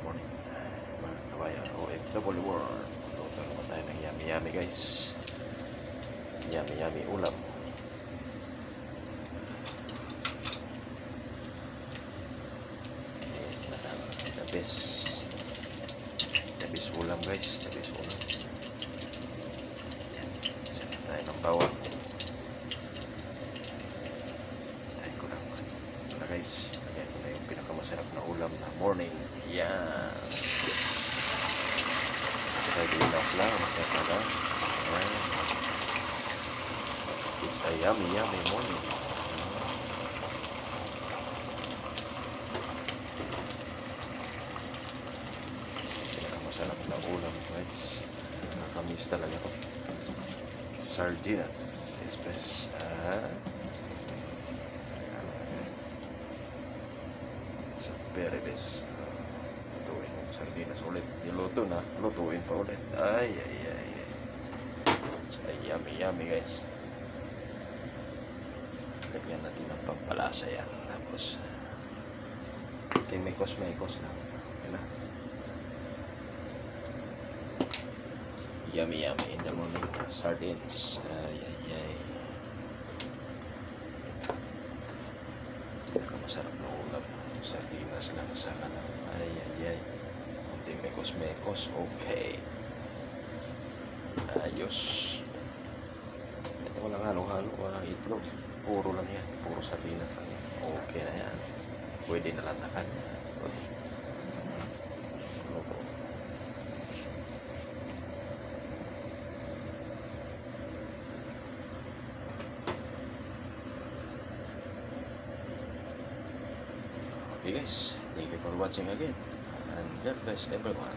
morning mga kabayan OFW World. Luto naman tayo ng yummy guys. Yummy ulam. The best ulam guys. The best ulam. Yan. Saan tayo ng bawang. Tayo ko lang. Wala guys. Yan na yung pinakamasarap na ulam na morning. Yan. Ready enough lang. Masarap na lang. Yan. It's a yummy morning. Pinakamasarap na ulam guys. Nakakamiss talaga to. Sardinas. Espes. Sa very best. Lutuin yung sardinas ulit. Niluto na. Lutuin pa ulit. Ay. It's a yummy guys. Lagyan natin ng pampalasa yan. Tapos mekos lang. Yan na. Yummy in the morning. Sardines. Ay. Pinakamasarap na ulam. Sardinas lang sa kanan. Ay. Kunti mekos. Okay. Ayos. Walang halo-halo. Walang itlog. Puro lang yan. Puro sardinas lang yan. Okay na yan. Pwede na lantakan. Okay guys, thank you for watching again, and God bless everyone.